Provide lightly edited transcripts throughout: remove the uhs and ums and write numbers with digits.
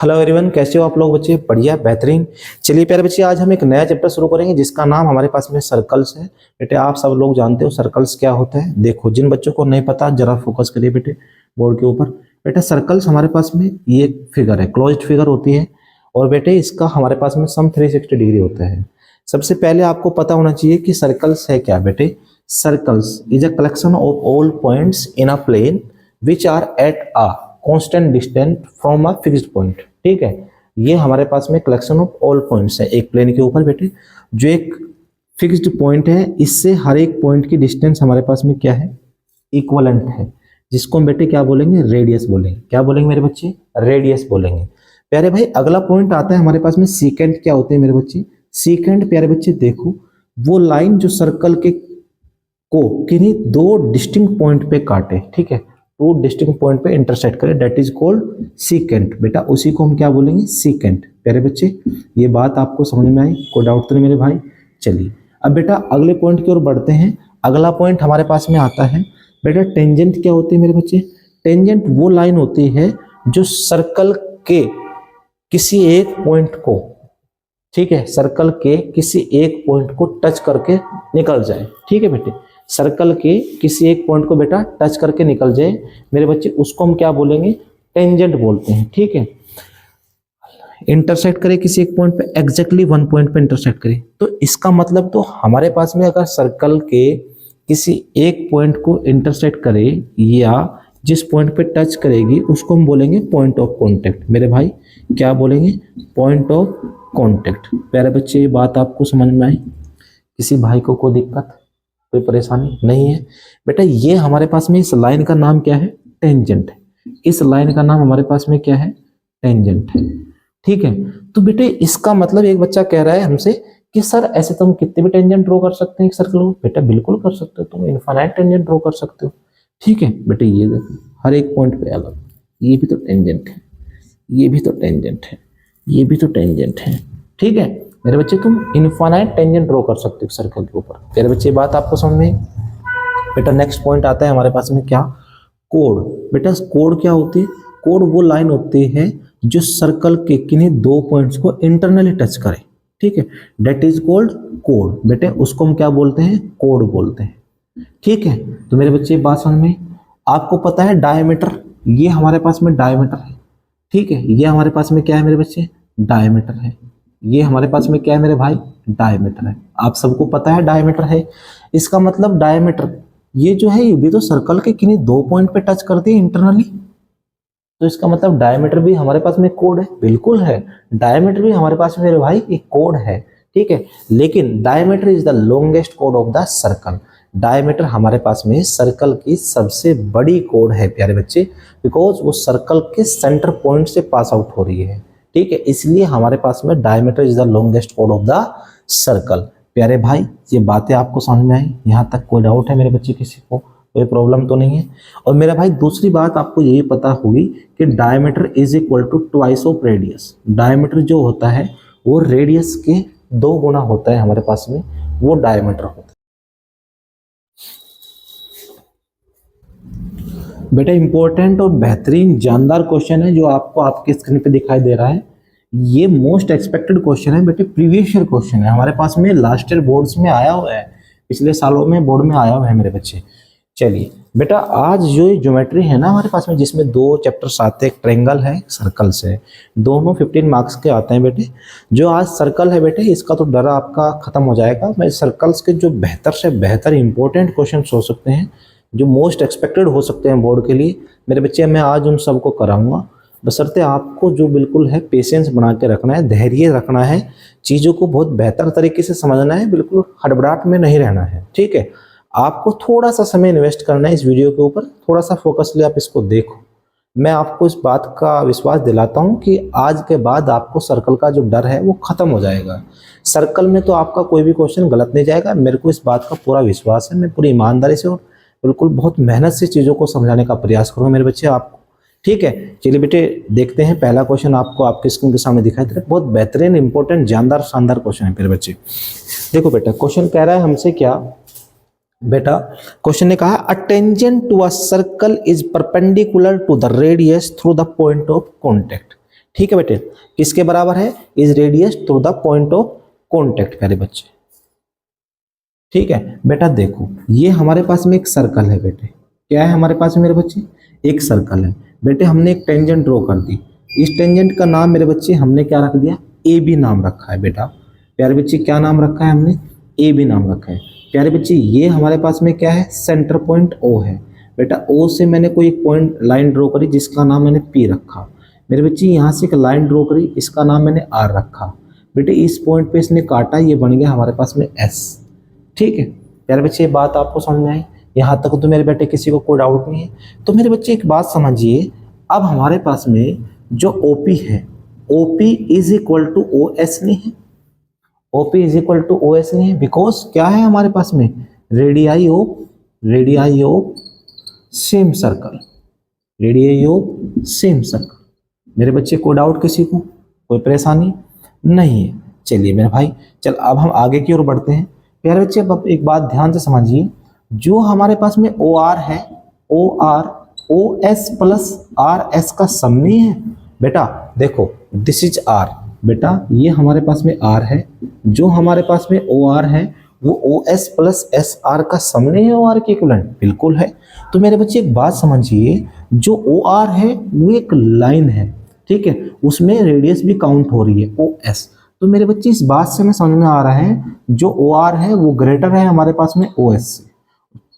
Hello everyone, कैसे हो आप लोग बच्चे? बढ़िया, बेहतरीन। चलिए प्यारे बच्चे, आज हम एक नया चैप्टर शुरू करेंगे जिसका नाम हमारे पास में सर्कल्स है। बेटे आप सब लोग जानते हो सर्कल्स क्या होता है। देखो, जिन बच्चों को नहीं पता जरा फोकस करिए बेटे बोर्ड के ऊपर। बेटा सर्कल्स हमारे पास में ये फिगर है, क्लोज्ड फिगर होती है और बेटे इसका हमारे पास में सम 360 डिग्री होता है। सबसे पहले आपको पता होना चाहिए कि सर्कल्स है क्या। बेटे circles is a collection of all points in a plane which are at a constant distance from a fixed point. ठीक है, ये हमारे पास में कलेक्शन ऑफ ऑल पॉइंट्स है एक प्लेन के ऊपर बेटे, जो एक फिक्स्ड पॉइंट है, इससे हर एक पॉइंट की डिस्टेंस हमारे पास में क्या है, इक्वलेंट है, जिसको हम बेटे क्या बोलेंगे, रेडियस बोलेंगे। क्या बोलेंगे मेरे बच्चे? रेडियस बोलेंगे। प्यारे भाई अगला पॉइंट आता है हमारे पास में सीकेंट। क्या होते हैं मेरे बच्चे? सीकेंट प्यारे बच्चे देखो, वो लाइन जो सर्कल के को किन्हीं दो डिस्टिंक्ट पॉइंट पे काटे, ठीक है, टू डिस्टिंक्ट पॉइंट पे इंटरसेक्ट करे, दैट इज कॉल्ड सीकेंट। बेटा उसी को हम क्या बोलेंगे? सीकेंट। प्यारे बच्चे ये बात आपको समझ में आई? कोई डाउट तो नहीं मेरे भाई? चलिए अब बेटा अगले पॉइंट की ओर बढ़ते हैं। अगला पॉइंट हमारे पास में आता है बेटा टेंजेंट। क्या होती है मेरे बच्चे? टेंजेंट वो लाइन होती है जो सर्कल के किसी एक पॉइंट को, ठीक है, सर्कल के किसी एक पॉइंट को टच करके निकल जाए। ठीक है बेटे, सर्कल के किसी एक पॉइंट को बेटा टच करके निकल जाए मेरे बच्चे, उसको हम क्या बोलेंगे? टेंजेंट बोलते हैं। ठीक है, इंटरसेक्ट करे किसी एक पॉइंट पे, एग्जैक्टली वन पॉइंट पे इंटरसेक्ट करे, तो इसका मतलब तो हमारे पास में अगर सर्कल के किसी एक पॉइंट को इंटरसेक्ट करे या जिस पॉइंट पे टच करेगी उसको हम बोलेंगे पॉइंट ऑफ कॉन्टेक्ट। मेरे भाई क्या बोलेंगे? Point of contact. प्यारे बच्चे ये बात आपको समझ में आई? किसी भाई को कोई दिक्कत, कोई परेशानी नहीं है? बेटा ये हमारे पास में इस लाइन का नाम क्या है? टेंजेंट है। इस लाइन का नाम हमारे पास में क्या है? टेंजेंट है। ठीक है, तो बेटे इसका मतलब एक बच्चा कह रहा है हमसे कि सर ऐसे तुम कितने भी टेंजेंट ड्रॉ कर सकते हैं एक सर्कल को। बेटा बिल्कुल कर सकते हो, तुम इनफाइनाइट टेंजेंट ड्रॉ कर सकते हो। ठीक है बेटे, ये देखो हर एक पॉइंट पे अलग, ये भी तो टेंजेंट है, ये भी तो टेंजेंट है, ये भी तो टेंजेंट है। ठीक है मेरे बच्चे, तुम इनफाइनाइट टेंजेंट ड्रॉ कर सकते हो सर्कल के ऊपर। मेरे बच्चे बात आपको समझ में? बेटा नेक्स्ट पॉइंट आता है हमारे पास में क्या? कोड। बेटा कोड क्या होती है? कोड वो लाइन होती है जो सर्कल के किन्हीं दो पॉइंट्स को इंटरनली टच करे। ठीक है, दैट इज कॉल्ड कोड। बेटे उसको हम क्या बोलते हैं? कोड बोलते हैं। ठीक है, तो मेरे बच्चे बात समझ में? आपको पता है डायमीटर, ये हमारे पास में डायमीटर है। ठीक है, ये हमारे पास में क्या है मेरे बच्चे? डायमीटर है। ये हमारे पास में क्या है मेरे भाई? डायमीटर है। आप सबको पता है डायमीटर है। इसका मतलब डायमीटर ये जो है ये भी तो सर्कल के किन्हीं दो पॉइंट पे टच करती है इंटरनली, तो इसका मतलब डायमीटर भी हमारे पास में कोड है। बिल्कुल है, डायमीटर भी हमारे पास में मेरे भाई एक कोड है। ठीक है, लेकिन diameter is the longest code of the circle. Diameter हमारे पास में सर्कल की सबसे बड़ी कोड है प्यारे बच्चे, बिकॉज वो सर्कल के सेंटर पॉइंट से पास आउट हो रही है। ठीक है, इसलिए हमारे पास में diameter is the longest code of the circle. प्यारे भाई ये बातें आपको समझ में आई? यहाँ तक कोई डाउट है मेरे बच्चे किसी को? कोई प्रॉब्लम तो नहीं है? और मेरा भाई दूसरी बात आपको यही पता होगी कि diameter is equal to twice of radius. Diameter जो होता है वो रेडियस के 2 गुना होता है हमारे पास में, वो डायमीटर होता है। बेटा इंपॉर्टेंट और बेहतरीन जानदार क्वेश्चन है जो आपको आपके स्क्रीन पे दिखाई दे रहा है। ये मोस्ट एक्सपेक्टेड क्वेश्चन है बेटे, प्रीवियस ईयर क्वेश्चन है हमारे पास में, लास्ट ईयर बोर्ड्स में आया हुआ है, पिछले सालों में बोर्ड में आया हुआ है मेरे बच्चे। चलिए बेटा आज जो ज्योमेट्री है ना हमारे पास में, जिसमें 2 चैप्टर्स आते हैं, एक ट्रायंगल है, सर्कल्स है, दोनों 15 मार्क्स के आते हैं बेटे। जो आज सर्कल है बेटे इसका तो डर आपका खत्म हो जाएगा। मैं सर्कल्स के जो बेहतर से बेहतर इंपॉर्टेंट क्वेश्चन हो सकते हैं, जो मोस्ट एक्सपेक्टेड हो सकते हैं बोर्ड के लिए मेरे बच्चे, मैं आज उन सबको कराऊंगा। बशर्ते आपको जो बिल्कुल है पेशेंस बना के रखना है, धैर्य रखना है, चीज़ों को बहुत बेहतर तरीके से समझना है, बिल्कुल हड़बड़ाहट में नहीं रहना है। ठीक है, आपको थोड़ा सा समय इन्वेस्ट करना है इस वीडियो के ऊपर, थोड़ा सा फोकसली आप इसको देखो। मैं आपको इस बात का विश्वास दिलाता हूँ कि आज के बाद आपको सर्कल का जो डर है वो खत्म हो जाएगा। सर्कल में तो आपका कोई भी क्वेश्चन गलत नहीं जाएगा, मेरे को इस बात का पूरा विश्वास है। मैं पूरी ईमानदारी से और बिल्कुल बहुत मेहनत से चीज़ों को समझाने का प्रयास करूँगा मेरे बच्चे आपको। ठीक है, चलिए बेटे देखते हैं। पहला क्वेश्चन आपको आपके स्क्रीन के सामने दिखाई दे रहा है, बहुत बेहतरीन इंपॉर्टेंट जानदार शानदार क्वेश्चन है मेरे बच्चे। देखो बेटा क्वेश्चन कह रहा है हमसे क्या? बेटा क्वेश्चन ने कहा a tangent to a circle is perpendicular to the radius through the point of contact. ठीक है बेटे, किसके बराबर है? Is radius to the point of contact प्यारे बच्चे। ठीक है बेटा, देखो ये हमारे पास में एक सर्कल है बेटे। क्या है हमारे पास में मेरे बच्चे? एक सर्कल है बेटे। हमने एक टेंजेंट ड्रॉ कर दी। इस टेंजेंट का नाम मेरे बच्चे हमने क्या रख दिया? ए बी नाम रखा है बेटा। प्यारे बच्चे क्या नाम रखा है हमने? ए बी नाम रखा है। प्यारे बच्चे ये हमारे पास में क्या है? सेंटर पॉइंट ओ है बेटा। ओ से मैंने कोई एक पॉइंट लाइन ड्रॉ करी जिसका नाम मैंने पी रखा। मेरे बच्चे यहाँ से एक लाइन ड्रॉ करी, इसका नाम मैंने आर रखा बेटे। इस पॉइंट पे इसने काटा, ये बन गया हमारे पास में एस। ठीक है प्यारे बच्चे, ये बात आपको समझ में आई? यहाँ तक तो मेरे बेटे किसी को कोई डाउट नहीं है। तो मेरे बच्चे एक बात समझिए, अब हमारे पास में जो OP है, OP is equal to OS नहीं है। OP is equal to OS नहीं है, बिकॉज क्या है हमारे पास में? Radii of same circle, radii of same circle. मेरे बच्चे को डाउट किसी को? कोई परेशानी नहीं है। चलिए मेरे भाई, चल अब हम आगे की ओर बढ़ते हैं। प्यारे बच्चे अब एक बात ध्यान से समझिए, जो हमारे पास में OR है, OR OS प्लस RS का सम नहीं है बेटा। देखो दिस इज R बेटा, ये हमारे पास में R है। जो हमारे पास में OR है वो OS प्लस SR का सम नहीं है OR के इक्विवेलेंट? बिल्कुल है। तो मेरे बच्चे एक बात समझिए, जो OR है वो एक लाइन है, ठीक है, उसमें रेडियस भी काउंट हो रही है OS। तो मेरे बच्चे इस बात से हमें समझ में आ रहा है जो OR है वो ग्रेटर है हमारे पास में OS से,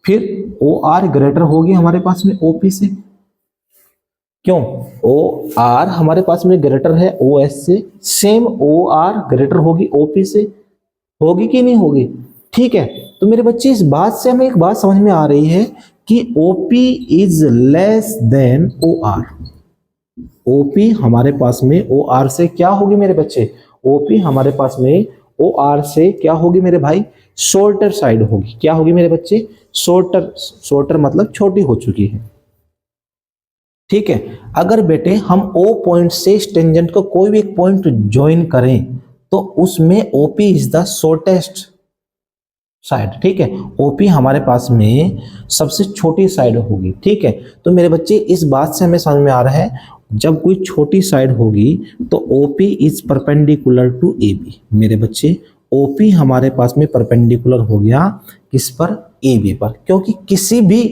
फिर OR ग्रेटर होगी हमारे पास में OP से। क्यों? OR हमारे पास में ग्रेटर है OS से, सेम OR ग्रेटर होगी OP से। होगी कि नहीं होगी? ठीक है। तो मेरे बच्चे इस बात से हमें एक बात समझ में आ रही है कि OP is less than OR। OP हमारे पास में OR से क्या होगी मेरे बच्चे? OP हमारे पास में OR से क्या होगी मेरे भाई? शॉर्टर साइड होगी। क्या होगी मेरे बच्चे? शॉर्टर मतलब छोटी हो चुकी है। ठीक है। अगर बेटे हम O पॉइंट से इस टेंजेंट को कोई भी एक पॉइंट ज्वाइन करें तो उसमें OP is the shortest side. ठीक है, OP हमारे पास में सबसे छोटी साइड होगी। ठीक है, तो मेरे बच्चे इस बात से हमें समझ में आ रहा है, जब कोई छोटी साइड होगी तो OP is perpendicular to AB। मेरे बच्चे OP हमारे पास में परपेंडिकुलर हो गया किस पर? AB पर। क्योंकि किसी भी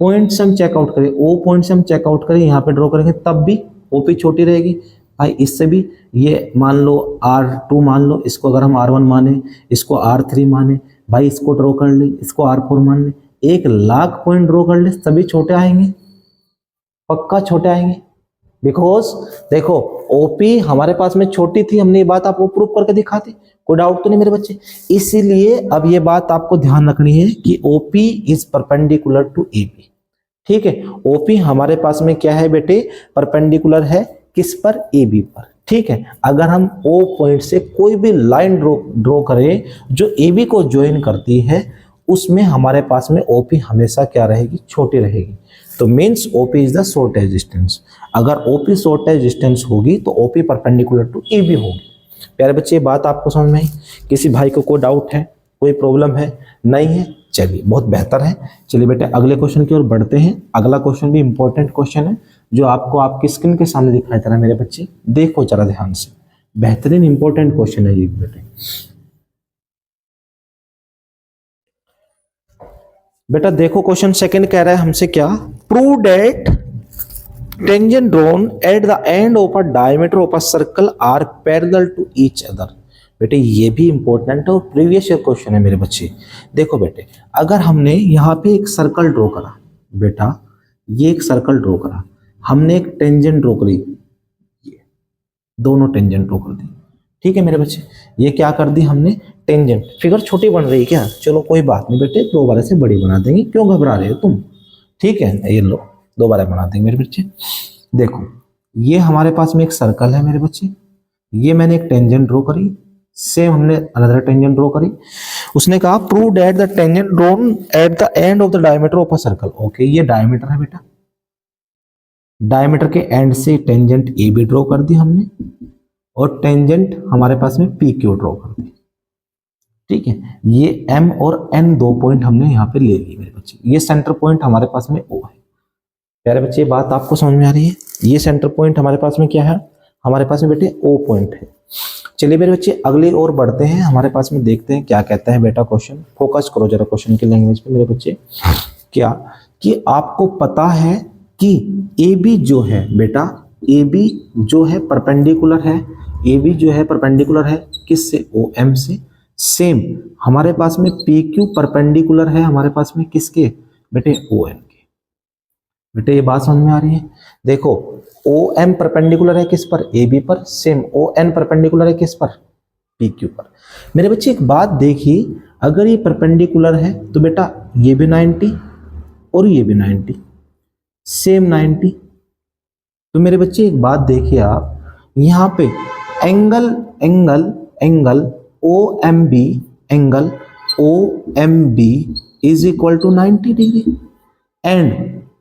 पॉइंट से हम चेकआउट करें, O पॉइंट से हम चेकआउट करें, यहाँ पे ड्रॉ करेंगे तब भी OP छोटी रहेगी भाई। इससे भी ये मान लो R2 मान लो, इसको अगर हम R1 माने, इसको R3 माने भाई, इसको ड्रॉ कर ले, इसको R4 मान ले, 1,00,000 पॉइंट ड्रॉ कर ले, सभी छोटे आएंगे, पक्का छोटे आएंगे। बिकॉज देखो OP हमारे पास में छोटी थी, हमने ये बात आपको प्रूव करके दिखाती, कोई डाउट तो नहीं मेरे बच्चे। इसीलिए अब ये बात आपको ध्यान रखनी है कि OP is perpendicular to AB। ठीक है, OP हमारे पास में क्या है बेटे? परपेंडिकुलर है किस पर? AB पर। ठीक है, अगर हम O पॉइंट से कोई भी लाइन ड्रॉ करें जो AB को ज्वाइन करती है, उसमें हमारे पास में OP हमेशा क्या रहेगी? छोटी रहेगी। तो means OP is the shortest distance. अगर OP शॉर्टेस्ट डिस्टेंस होगी तो OP परपेंडिकुलर टू AB होगी। प्यारे बच्चे ये बात आपको समझ में आई? किसी भाई को कोई डाउट है, कोई प्रॉब्लम है? नहीं है? चलिए बहुत बेहतर है। चलिए बेटे अगले क्वेश्चन की ओर बढ़ते हैं। अगला क्वेश्चन भी इंपॉर्टेंट क्वेश्चन है जो आपको आपकी स्क्रीन के सामने दिखाई दे रहा है मेरे बच्चे, देखो जरा ध्यान से, बेहतरीन इंपॉर्टेंट क्वेश्चन है ये बेटे। बेटा देखो क्वेश्चन सेकंड कह रहा है हमसे क्या? Prove that tangent drawn at the end of a diameter of a circle are parallel to each other. बेटे ये भी इंपॉर्टेंट है और प्रीवियस ईयर क्वेश्चन है मेरे बच्चे। देखो बेटे अगर हमने यहाँ पे एक सर्कल ड्रॉ करा, बेटा ये एक सर्कल ड्रॉ करा, हमने एक टेंजेंट ड्रॉ करी, ये दोनों टेंजेंट ड्रॉ कर दी। ठीक है मेरे बच्चे, ये क्या कर दी हमने? टेंजेंट। फिगर छोटी बन रही है क्या? चलो कोई बात नहीं बेटे, दोबारा से बड़ी बना देंगे, क्यों घबरा रहे हो तुम? ठीक है, ये लो दोबारा बना देंगे मेरे बच्चे। देखो ये हमारे पास में एक सर्कल है मेरे बच्चे, ये मैंने एक टेंजेंट ड्रॉ करी, सेम हमने अनदर टेंजेंट ड्रॉ करी। उसने कहा prove that the tangent drawn at the end of the diameter of a circle. Okay, ये डायमीटर है बेटा, डायमीटर के एंड से टेंजेंट AB ड्रॉ कर दी हमने और टेंजेंट हमारे पास में PQ ड्रॉ कर दी। ठीक है, ये M और N दो पॉइंट हमने यहाँ पे ले लिए मेरे बच्चे। ये सेंटर पॉइंट हमारे पास में O है। प्यारे बच्चे बात आपको समझ में आ रही है? ये सेंटर पॉइंट हमारे पास में क्या है? हमारे पास में बेटे ओ पॉइंट है। चलिए मेरे बच्चे अगले और बढ़ते हैं, हमारे पास में देखते हैं क्या कहता है बेटा क्वेश्चन। फोकस करो जरा क्वेश्चन की लैंग्वेज पे मेरे बच्चे। क्या कि आपको पता है कि ए बी जो है बेटा, ए बी जो है परपेंडिकुलर है, ए बी जो है परपेंडिकुलर है किससे, ओ एम से। सेम हमारे पास में पी क्यू परपेंडिकुलर है हमारे पास में किसके बेटे, ओ एम के। बेटे ये बात समझ में आ रही है। देखो ओ एम परपेंडिकुलर है किस पर, ए बी पर। सेम ओ एन परपेंडिकुलर है किस पर, पी क्यू पर। मेरे बच्चे एक बात देखिए, अगर ये परपेंडिकुलर है तो बेटा ये भी 90 और ये भी 90, सेम 90। तो मेरे बच्चे एक बात देखिए आप, यहाँ पे angle angle angle O M B, angle O M B is equal to 90 degree. And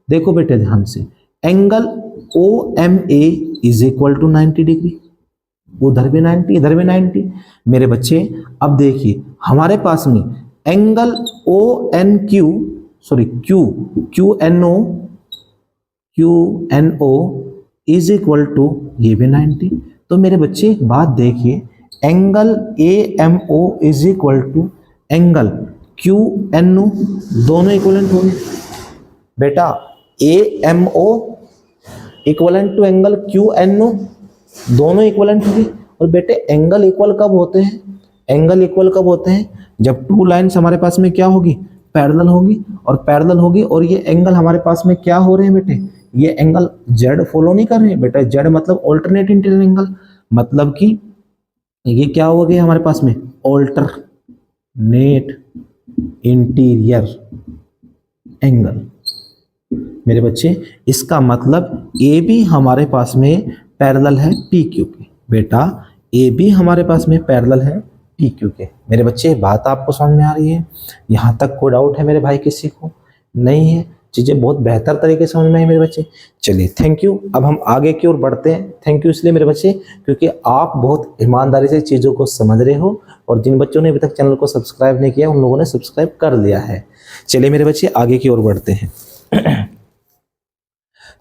देखो बेटे ध्यान से, angle O M A is equal to 90 degree. उधर भी 90 इधर भी 90। मेरे बच्चे अब देखिए हमारे पास में angle O N Q, sorry Q Q N O is equal to ये भी 90। तो मेरे बच्चे एक बात देखिए, angle A M O is equal to angle Q N O, दोनों इक्वलेंट होंगे बेटा। A M O equivalent to angle Q N O, दोनों इक्वलेंट होंगे। और बेटे एंगल इक्वल कब होते हैं, एंगल इक्वल कब होते हैं, जब टू लाइन्स हमारे पास में क्या होगी, पैरेलल होगी। और पैरेलल होगी और ये एंगल हमारे पास में क्या हो रहे हैं बेटे, ये एंगल जेड फॉलो नहीं कर रहे हैं बेटा। जेड मतलब ऑल्टरनेट इंटीरियर एंगल, मतलब कि ये क्या हो गया हमारे पास में, ऑल्टरनेट इंटीरियर एंगल। मेरे बच्चे इसका मतलब ए बी हमारे पास में पैरेलल है पी क्यू के। बेटा ए बी हमारे पास में पैरेलल है पी क्यू के। मेरे बच्चे बात आपको समझ में आ रही है, यहाँ तक कोई डाउट है मेरे भाई किसी को, नहीं है, चीज़ें बहुत बेहतर तरीके से समझ में आई मेरे बच्चे। चलिए थैंक यू, अब हम आगे की ओर बढ़ते हैं। थैंक यू इसलिए मेरे बच्चे क्योंकि आप बहुत ईमानदारी से चीज़ों को समझ रहे हो, और जिन बच्चों ने अभी तक चैनल को सब्सक्राइब नहीं किया उन लोगों ने सब्सक्राइब कर लिया है। चलिए मेरे बच्चे आगे की ओर बढ़ते हैं।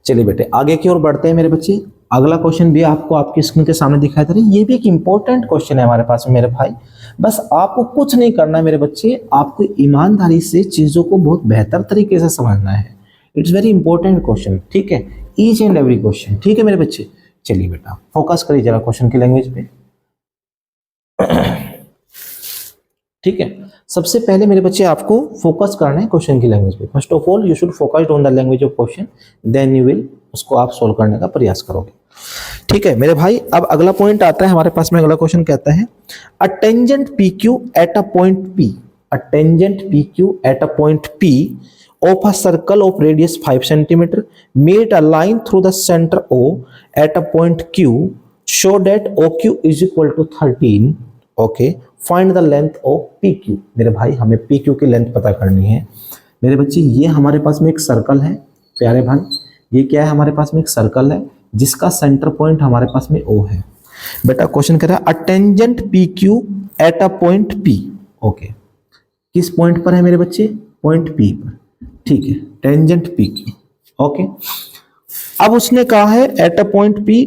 चलिए बेटे आगे की ओर बढ़ते हैं मेरे बच्चे। अगला क्वेश्चन भी आपको आपकी स्क्रीन के सामने दिखाई दे रहा है, ये भी एक इंपॉर्टेंट क्वेश्चन है हमारे पास में मेरे भाई। बस आपको कुछ नहीं करना है मेरे बच्चे, आपको ईमानदारी से चीजों को बहुत बेहतर तरीके से समझना है। इट्स वेरी इंपॉर्टेंट क्वेश्चन, ठीक है, ईच एंड एवरी क्वेश्चन, ठीक है मेरे बच्चे। चलिए बेटा फोकस करिए जरा क्वेश्चन की लैंग्वेज पे। ठीक है, सबसे पहले मेरे बच्चे आपको फोकस करना है क्वेश्चन की लैंग्वेज पे। First of all you should focused on the language of question, then you will उसको आप सोल्व करने का प्रयास करोगे। ठीक है मेरे भाई, अब अगला पॉइंट आता है हमारे पास में। अगला क्वेश्चन कहता है a tangent P Q eight a point P, a tangent P Q eight a point P of a circle of radius 5 centimeter made a line through the center O at a point Q, show that OQ is equal to 13. Okay, find the length of PQ. मेरे भाई हमें PQ की length पता करनी है मेरे बच्चे। ये हमारे पास में एक सर्कल है प्यारे भाई, ये क्या है हमारे पास में एक सर्कल है जिसका सेंटर पॉइंट हमारे पास में O है। बेटा क्वेश्चन कह रहा है a tangent PQ eight a point P। Okay, किस पॉइंट पर है मेरे बच्चे, पॉइंट P पर, ठीक है, टेंजेंट पी क्यू। ओके, अब उसने कहा है eight a point P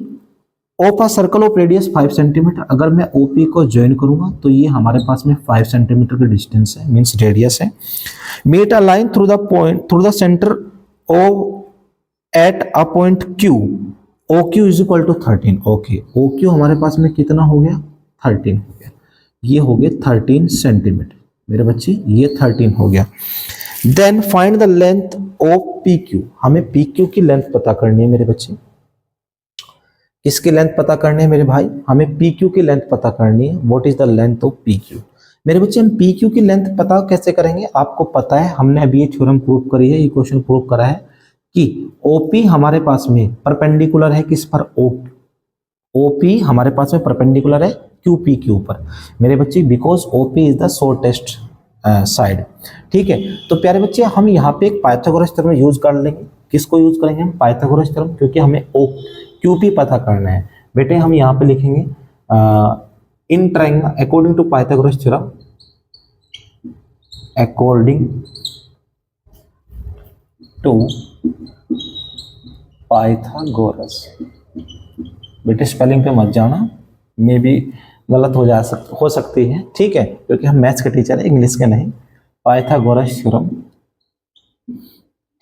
of a circle of radius 5 centimetre. अगर मैं ओपी को ज्वाइन करूंगा तो ये हमारे पास में 5 सेंटीमीटर का डिस्टेंस है, मींस रेडियस है। Met a line through the point through the centre of at a point Q, O Q is equal to 13। Okay, O Q हमारे पास में कितना हो गया, 13 हो गया, ये हो गया 13 सेंटीमीटर मेरे बच्चे, ये 13 हो गया। Then find the length of P Q, हमें पी क्यू की लेंथ पता करनी है मेरे बच्चे। किसकी लेंथ पता करनी है मेरे भाई, हमें पी क्यू की लेंथ पता करनी है। What is the length of P Q. मेरे बच्चे हम पी क्यू की लेंथ पता कैसे करेंगे, आपको पता है हमने अभी ये थ्योरम प्रूव करी है, ये क्वेश्चन प्रूव करा है कि ओपी हमारे पास में परपेंडिकुलर है किस पर, ओपी हमारे पास में परपेंडिकुलर है क्यू पी क्यू पर मेरे बच्चे, because OP is the shortest side. ठीक है, तो प्यारे बच्चे हम यहाँ पे एक पाइथागोरस थ्योरम यूज कर लेंगे। किसको यूज करेंगे हम, पाइथागोरस थ्योरम, क्योंकि हमें ओ क्यू पी पता करना है। बेटे हम यहाँ पे लिखेंगे in triangle according to Pythagoras theorem, according to Pythagoras बेटे स्पेलिंग पे मत जाना, मे भी गलत हो सकती है, ठीक है, क्योंकि हम मैथ्स के टीचर हैं, इंग्लिश के नहीं। पाइथागोरस थ्योरम,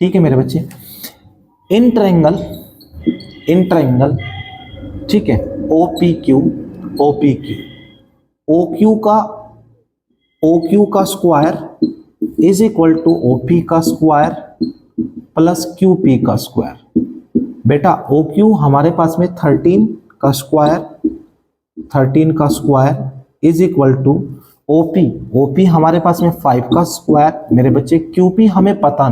ठीक है मेरे बच्चे। इन ट्रायंगल, ठीक है, OPQ, OQ का square is equal to OP का स्क्वायर प्लस QP का स्क्वायर। बेटा OQ हमारे पास में 13 का square is equal to OP हमारे पास में 5 का स्क्वायर। मेरे बच्चे QP हमें पता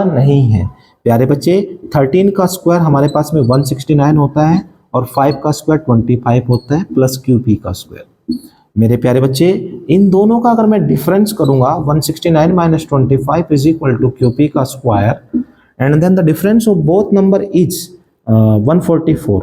नहीं है, प्यारे बच्चे। 13 का स्क्वायर हमारे पास में 169 होता है और 5 का स्क्वायर 25 होता है प्लस QP का स्क्वायर। मेरे प्यारे बच्चे, इन दोनों का अगर मैं डिफरेंस करूंगा 169 minus 25 is equal to QP का square and then the difference of both number is 144।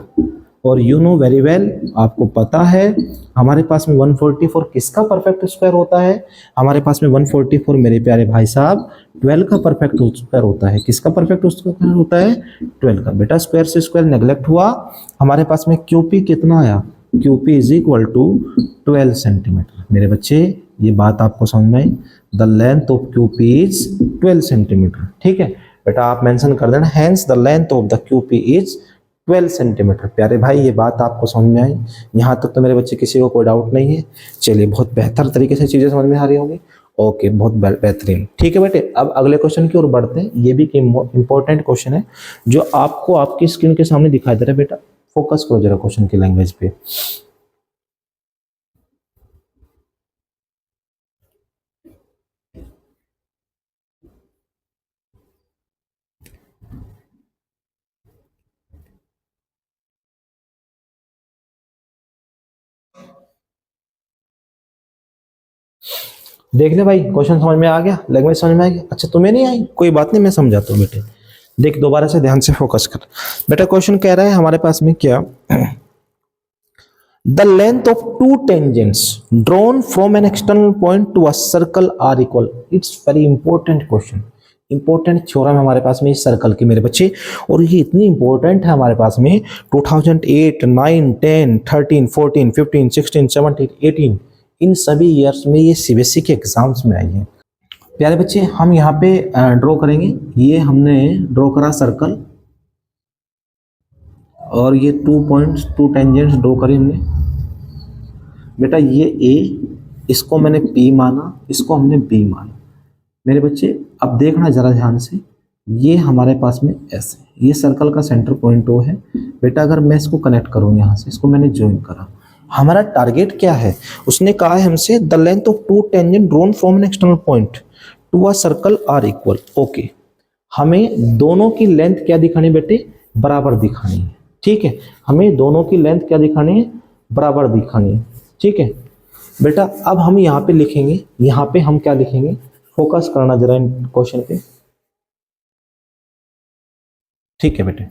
और यू नो वेरी वेल, आपको पता है हमारे पास में 144 किसका परफेक्ट स्क्वायर होता है? हमारे पास में 144 मेरे प्यारे भाई साहब 12 का परफेक्ट स्क्वायर होता है। किसका परफेक्ट स्क्वायर होता है? 12 का। बेटा स्क्वायर से स्क्वायर नेग्लेक्ट हुआ, हमारे पास में QP कितना आया? QP is equal to 12 centimetre. मेरे बच्चे ये बात आपको समझ में आई? The length of QP is 12 centimetre, ठीक है बेटा, आप मेंशन कर देना, hence the length of the QP is 12 centimetre. प्यारे भाई ये बात आपको समझ में आई? यहाँ तक तो मेरे बच्चे किसी को कोई डाउट नहीं है? चलिए, बहुत बेहतर तरीके से चीजें समझ में आ रही होंगी। ओके, बहुत बेहतरीन, ठीक है बेटे। अब अगले क्वेश्चन की ओर बढ़ते हैं। ये भी इंपॉर्टेंट क्वेश्चन है जो आपको आपकी स्क्रीन के सामने दिखाई दे रहा है। बेटा फोकस करो जरा क्वेश्चन की लैंग्वेज पे। देख ले भाई, क्वेश्चन समझ में आ गया, लैंग्वेज समझ में आ गया? अच्छा तुम्हें नहीं आई, कोई बात नहीं, मैं समझाता हूँ बेटे। देख दोबारा से ध्यान से फोकस कर। बेटा क्वेश्चन कह रहा है हमारे पास में क्या, the length of two tangents drawn from an external point to a circle are equal. It's very important question, important theorem हमारे पास में इस सर्कल की मेरे बच्चे। और ये इतनी इंपॉर्टेंट है हमारे पास में 2008, 9, 10, 13, 14, 15, 16, 17, 18 इन सभी ईयर्स में ये CBSE के एग्जाम्स में आई है। प्यारे बच्चे हम यहाँ पे ड्रॉ करेंगे। ये हमने ड्रॉ करा सर्कल और ये 2 पॉइंट्स, 2 टेंजेंट्स ड्रॉ करी हमने। बेटा ये A, इसको मैंने P माना, इसको हमने B माना। मेरे बच्चे अब देखना जरा ध्यान से, ये हमारे पास में S है, ये सर्कल का सेंटर पॉइंट O है। बेटा अगर मैं इसको कनेक्ट करूँ यहाँ से, इसको मैंने ज्वाइन करा, हमारा टारगेट क्या है? उसने कहा है हमसे the length of two tangent drawn from an external point to a circle are equal. Okay, हमें दोनों की लेंथ क्या दिखानी बेटे? बराबर दिखानी है, ठीक है। हमें दोनों की लेंथ क्या दिखानी है? बराबर दिखानी है, ठीक है बेटा। अब हम यहाँ पे लिखेंगे, यहाँ पे हम क्या लिखेंगे? फोकस करना जरा इन क्वेश्चन पे, ठीक है बेटे।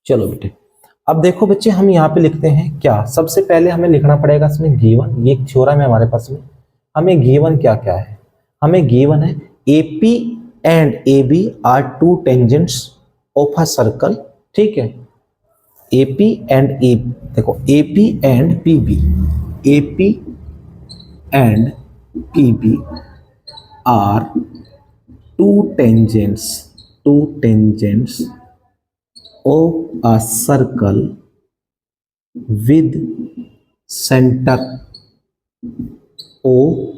चलो बेटे अब देखो बच्चे, हम यहाँ पे लिखते हैं क्या? सबसे पहले हमें लिखना पड़ेगा इसमें गिवन, ये एक थ्योरम है हमारे पास में। हमें गिवन क्या क्या है? हमें गिवन है AP and AB are two tangents of a circle, ठीक है। AP एंड A, देखो AP and PB, AP and PB are two tangents of a circle with center O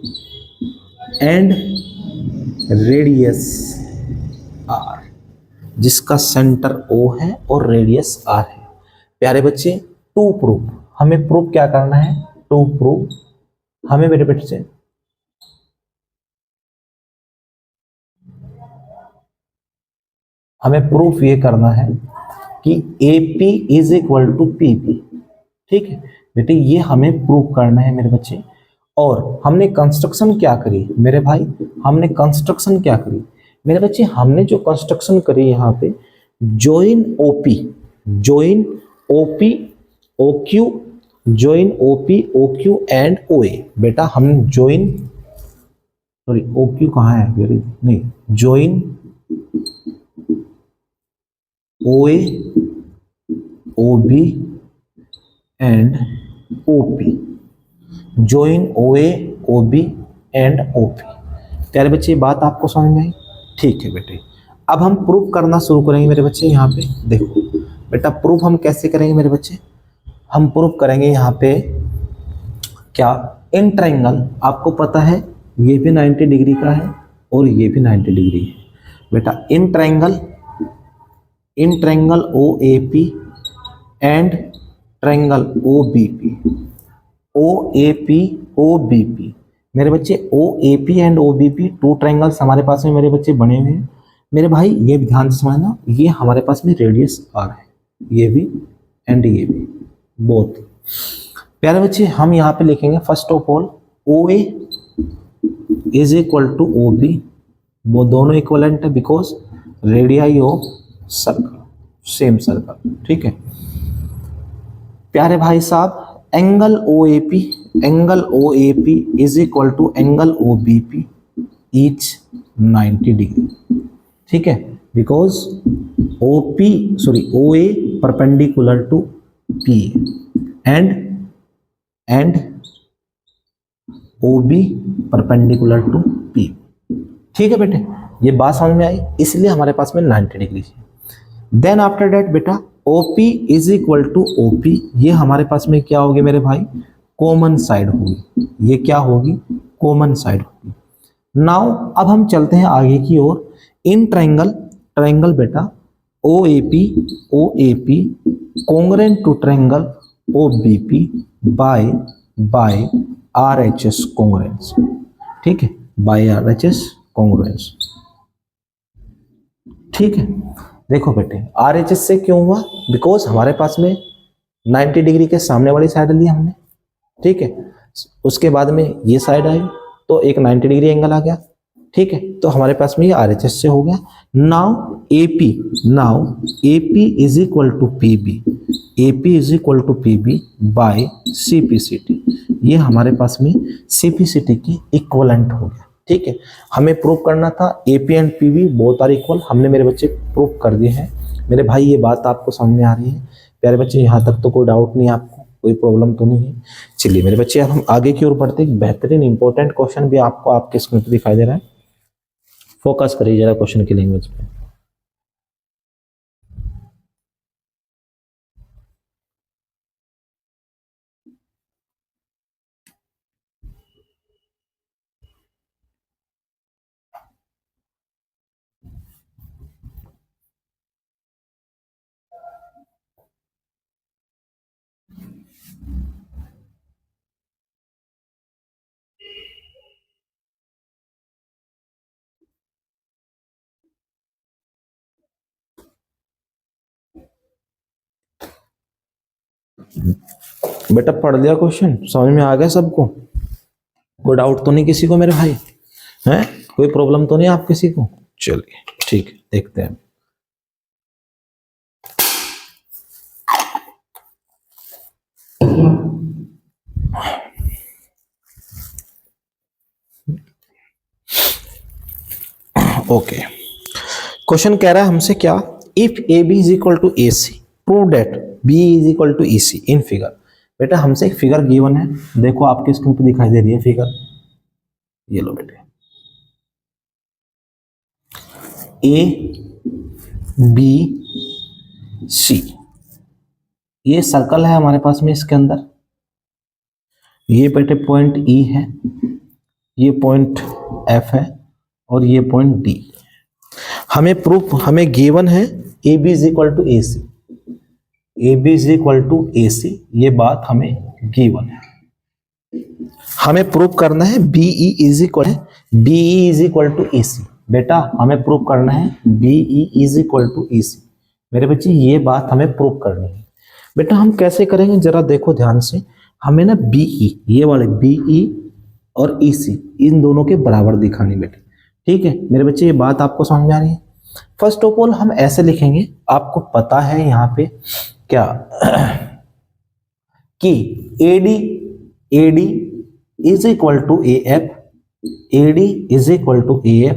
and radius R, जिसका centre O है और radius R है। प्यारे बच्चे to proof, हमें प्रूफ क्या करना है? टू प्रूफ हमें मेरे बेटे से हमें प्रूफ ये करना है कि AP is equal to PB, ठीक है बेटे, ये हमें प्रूफ करना है मेरे बच्चे। और हमने कंस्ट्रक्शन क्या करी मेरे भाई? हमने कंस्ट्रक्शन क्या करी मेरे बच्चे? हमने जो कंस्ट्रक्शन करी यहाँ पे, join OP OQ and OA। बेटा हमने जॉइन, सॉरी OQ कहाँ है? वेरी नहीं, join O A, O B and O P, join OA, OB and OP। प्यारे बच्चे बात आपको समझ में आई? ठीक है बेटे, अब हम प्रूफ करना शुरू करेंगे मेरे बच्चे। यहाँ पे देखो बेटा, प्रूफ हम कैसे करेंगे मेरे बच्चे? हम प्रूफ करेंगे यहाँ पे क्या, इन ट्रायंगल, आपको पता है ये भी 90 डिग्री का है और ये भी 90 डिग्री है बेटा। In triangle O A P and triangle O B P, O A P O B P मेरे बच्चे, O A P and O B P two triangles हमारे पास में मेरे बच्चे बने हुए हैं। मेरे भाई ये भी ध्यान से समझना, ये हमारे पास में रेडियस आर है, ये भी एंड ये भी, बोथ। प्यारे बच्चे हम यहाँ पे लिखेंगे first of all O A is equal to O B, वो दोनों इक्वलेंट है because radii of circle, same circle. ठीक है प्यारे भाई साहब, angle O A P is equal to angle O B P each 90 degree. ठीक है, because O A perpendicular to P and O B perpendicular to P. ठीक है बेटे, ये बात समझ में आई, इसलिए हमारे पास में 90 डिग्री है। देन आफ्टर दैट बेटा OP is equal to OP, ये हमारे पास में क्या होगी मेरे भाई, कॉमन साइड होगी, ये क्या होगी, कॉमन साइड होगी। नाउ अब हम चलते हैं आगे की ओर। इन ट्रायंगल बेटा OAP congruent to triangle OBP by RHS congruence. ठीक है, बाय RHS कॉन्ग्रुएंस। ठीक है, देखो बेटे RHS से क्यों हुआ, बिकॉज हमारे पास में 90 डिग्री के सामने वाली साइड ली हमने। ठीक है, उसके बाद में ये साइड आई तो एक 90 डिग्री एंगल आ गया। ठीक है, तो हमारे पास में ये RHS से हो गया। Now AP is equal to PB by CPCT, ये हमारे पास में CPCT की इक्वलेंट हो गया। ठीक है, हमें प्रूव करना था AP and PB both are equal, हमने मेरे बच्चे प्रूव कर दिए हैं। मेरे भाई ये बात आपको समझ में आ रही है? प्यारे बच्चे यहाँ तक तो कोई डाउट नहीं, आपको कोई प्रॉब्लम तो नहीं है? चलिए मेरे बच्चे अब हम आगे की ओर बढ़ते हैं। बेहतरीन इंपॉर्टेंट क्वेश्चन भी आपको आपके स्क्रीन पर दिखाई दे रहा है, फोकस करिए जरा क्वेश्चन की लैंग्वेज पे। बेटा पढ़ लिया क्वेश्चन, समझ में आ गया सबको? कोई डाउट तो नहीं किसी को मेरे भाई? हैं, कोई प्रॉब्लम तो नहीं आप किसी को? चलिए ठीक है, देखते हैं। ओके, क्वेश्चन कह रहा है हमसे क्या, if AB is equal to AC prove that B is equal to EC in figure. बेटा हमसे एक फिगर गिवन है, देखो आपके स्क्रीन पे दिखाई दे रही है फिगर, ये लो बेटे, ABC, ये सर्कल है हमारे पास में, इसके अंदर ये बेटे पॉइंट E है, ये पॉइंट F है और ये पॉइंट D। हमें गिवन है AB is equal to AC, AB is equal to AC, ये बात हमें गिवन है। हमें प्रूव करना है BE is equal to AC। बेटा हमें प्रूव करना है BE is equal to AC। मेरे बच्चे ये बात हमें प्रूव करनी है। बेटा हम कैसे करेंगे जरा देखो ध्यान से, हमें ना BE, ये वाले BE और EC इन दोनों के बराबर दिखानी बेटे। ठीक है मेरे बच्चे, ये बात आपको समझ में आ रही है? फर्स्ट ऑफ ऑल हम ऐसे लिखेंगे, आपको पता है यहाँ पे क्या कि AD is equal to AF, AD is equal to AF,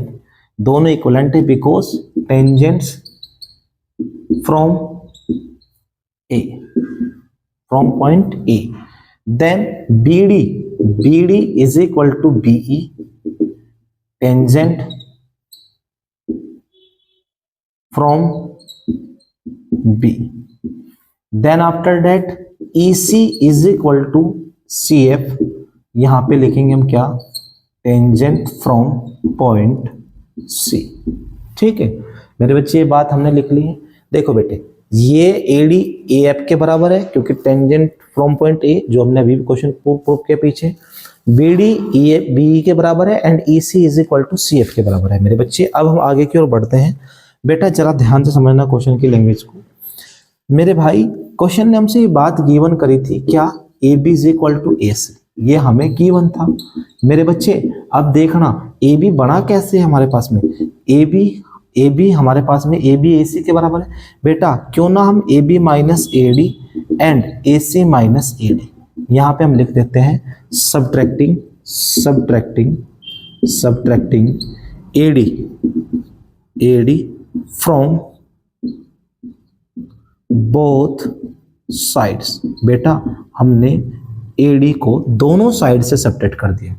दोनों इक्वलेंट है because tangents from A, from point A, then BD is equal to BE tangent from B, then after that EC is equal to CF, यहां पे लिखेंगे हम क्या, tangent from point C। ठीक है मेरे बच्चे, ये बात हमने लिख ली है। देखो बेटे, ये AD AF के बराबर है क्योंकि टेंजेंट फ्रॉम पॉइंट A, जो हमने अभी क्वेश्चन प्रूफ के पीछे, BD BE के बराबर है and EC is equal to CF के बराबर है। मेरे बच्चे अब हम आगे की ओर बढ़ते हैं। बेटा जरा ध्यान से समझना क्वेश्चन की लैंग्वेज को। मेरे भाई क्वेश्चन ने हमसे ये बात गिवन करी थी क्या, AB is equal to AC, ये हमें गिवन था। मेरे बच्चे अब देखना AB बना कैसे है हमारे पास में, AB हमारे पास में AB AC के बराबर है। बेटा क्यों ना हम AB minus AD and AC minus AD, यहाँ पे हम लिख देते हैं subtracting AD from both sides. बेटा हमने AD को दोनों साइड से सब्ट्रैक्ट कर दिया।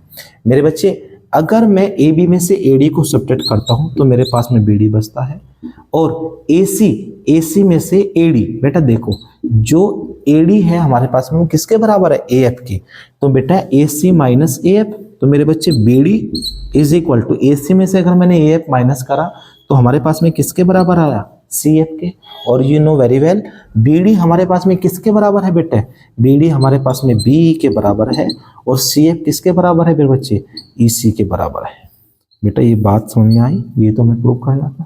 मेरे बच्चे अगर मैं AB में से AD को सब्ट्रैक्ट करता हूं तो मेरे पास में BD बचता है, और AC में से AD, बेटा देखो जो AD है हमारे पास में वो किसके बराबर है, AF के, तो बेटा AC माइनस AF, तो मेरे बच्चे BD is equal to AC में से अगर मैंने AF माइनस करा तो हमारे पास में किसके बराबर आया, CF के। और you know very well BD हमारे पास में किसके बराबर है बेटा, BD हमारे पास में BE के बराबर है, और CF किसके बराबर है मेरे बच्चे, EC के बराबर है। बेटा ये बात समझ में आई, ये तो मैं प्रूव करना था,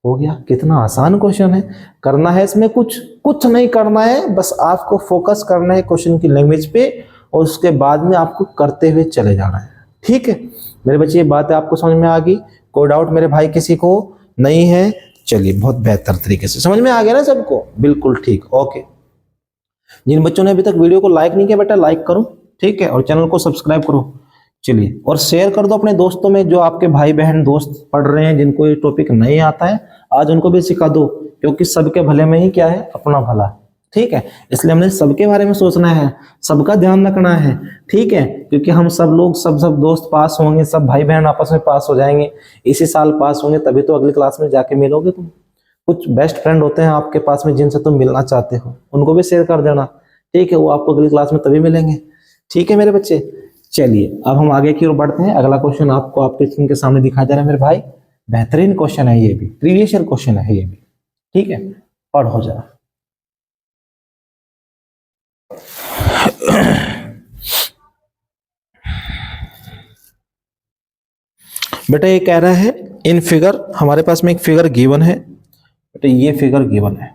हो गया। कितना आसान क्वेश्चन है, करना है इसमें कुछ नहीं करना है, बस आपको फोकस करना है क्वेश्चन की लैंग्वेज पे, और उसके बाद में आपको करते हुए चले जाना है। ठीक है मेरे बच्चे, ये बात आपको समझ में आ गई, कोई डाउट मेरे भाई किसी को नहीं है? चलिए बहुत बेहतर तरीके से समझ में आ गया ना सबको, बिल्कुल ठीक, ओके। जिन बच्चों ने अभी तक वीडियो को लाइक नहीं किया बेटा लाइक करो, ठीक है, और चैनल को सब्सक्राइब करो। चलिए और शेयर कर दो अपने दोस्तों में, जो आपके भाई बहन दोस्त पढ़ रहे हैं, जिनको ये टॉपिक नहीं आता है, आज उनको भी सिखा दो, क्योंकि सबके भले में ही क्या है, अपना भला। ठीक है, इसलिए हमने सबके बारे में सोचना है, सबका ध्यान रखना है। ठीक है, क्योंकि हम सब लोग सब दोस्त पास होंगे, सब भाई बहन आपस में पास हो जाएंगे, इसी साल पास होंगे, तभी तो अगली क्लास में जाके मिलोगे तुम। कुछ बेस्ट फ्रेंड होते हैं आपके पास में जिनसे तुम मिलना चाहते हो, उनको भी शेयर कर देना। ठीक है, वो आपको अगली क्लास में तभी मिलेंगे। ठीक है मेरे बच्चे, चलिए अब हम आगे की ओर बढ़ते हैं। अगला क्वेश्चन आपको आपके स्क्रीन के सामने दिखाई दे रहा है मेरे भाई, बेहतरीन क्वेश्चन है, ये भी प्रीवियस ईयर क्वेश्चन है ये भी। ठीक है, पढ़ो जरा। बेटा ये कह रहा है इन फिगर, हमारे पास में एक फिगर गिवन है बेटा, ये फिगर गिवन है।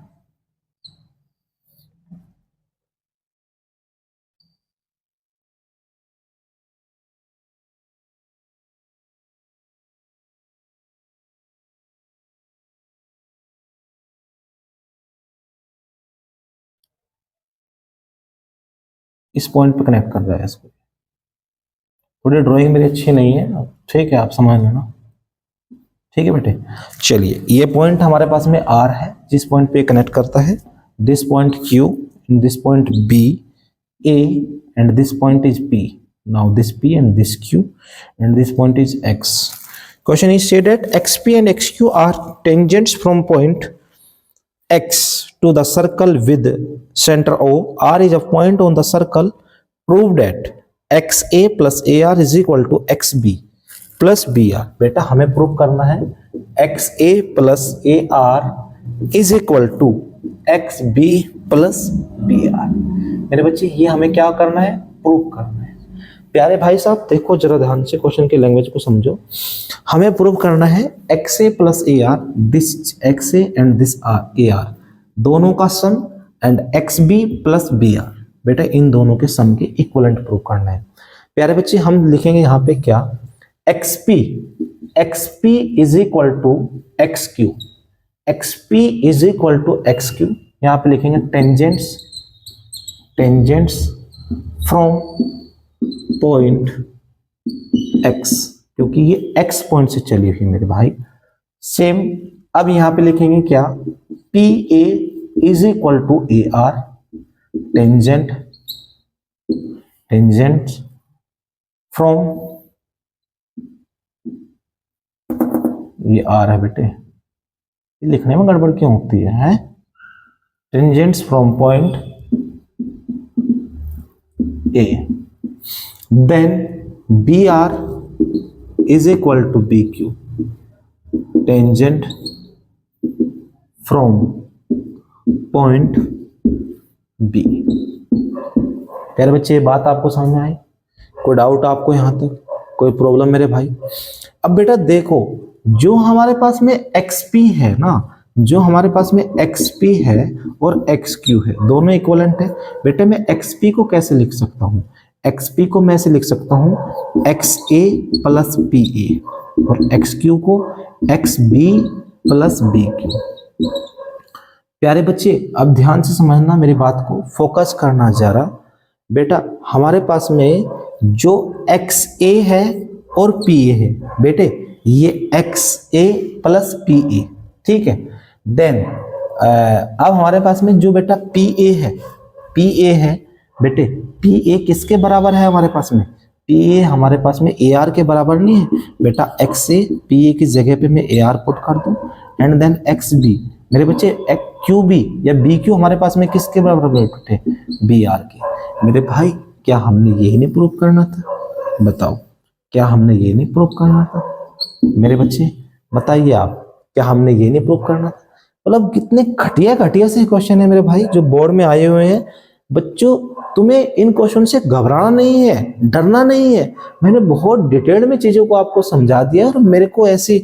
इस पॉइंट पे कनेक्ट कर रहा है इसको। थोड़ी ड्राइंग मेरी अच्छी नहीं है, ठीक है, आप समझ लेना। ठीक है बेटे, चलिए ये पॉइंट हमारे पास में R है, जिस पॉइंट पे कनेक्ट करता है, this point Q, this point B, A, and this point is P. Now this P and this Q, and this point is X. Question is said that XP and XQ are tangents from point X to the circle with center O. R is a point on the circle. Prove that XA plus AR is equal to XB plus BR. बेटा हमें prove करना है XA plus AR is equal to XB plus BR। मेरे बच्चे ये हमें क्या करना है, प्रूव करना है। प्यारे भाई साहब देखो जरा ध्यान से क्वेश्चन की लैंग्वेज को समझो। हमें प्रूव करना है XA plus AR, this XA and this AR दोनों का सम, एंड XB प्लस BR, बेटा इन दोनों के सम के इक्विवेलेंट प्रूव करना है। प्यारे बच्चे हम लिखेंगे यहाँ पे क्या, XP is equal to XQ, XP is equal to XQ, यहाँ पे लिखेंगे टेंजेंट्स फ्रॉम पॉइंट X, क्योंकि ये X पॉइंट से चली हुई मेरे भाई। सेम अब यहाँ पे लिखेंगे क्या, P A is equal to A R, tangent from, ये आर है बेटे, लिखने में गड़बड़ क्यों होती है? Tangents from point A, then B R is equal to B Q, tangent from point B. प्यारे बच्चे, ये बात आपको समझ में आई? कोई डाउट आपको यहां तक? कोई प्रॉब्लम मेरे भाई? अब बेटा देखो, जो हमारे पास में xp है ना, जो हमारे पास में xp है और xq है, दोनों इक्विवेलेंट है। बेटे मैं xp को कैसे लिख सकता हूं? xp को मैं ऐसे लिख सकता हूं xa प्लस pa और xq को xb प्लस bq। प्यारे बच्चे अब ध्यान से समझना मेरी बात को, फोकस करना जरा। बेटा हमारे पास में जो xa है और pa है, बेटे ये xa प्लस pa, ठीक है। देन अब हमारे पास में जो बेटा pa है बेटे, pa किसके बराबर है हमारे पास में? pa हमारे पास में ar के बराबर नहीं है बेटा। xa pa की जगह पे मैं ar पुट कर दूं, एंड देन xb मेरे बच्चे qb या bq हमारे पास में किसके बराबर बेटे? br के। मेरे भाई क्या हमने यही नहीं प्रूव करना था? बताओ, क्या हमने ये नहीं प्रूव करना था? मेरे बच्चे बताइए आप, क्या हमने ये नहीं प्रूव करना था? मतलब कितने घटिया से क्वेश्चन है मेरे भाई जो बोर्ड में आए हुए हैं। बच्चों तुम्हें इन क्वेश्चन से घबराना नहीं है, डरना नहीं है। मैंने बहुत डिटेल में चीजों को आपको समझा दिया और मेरे को ऐसी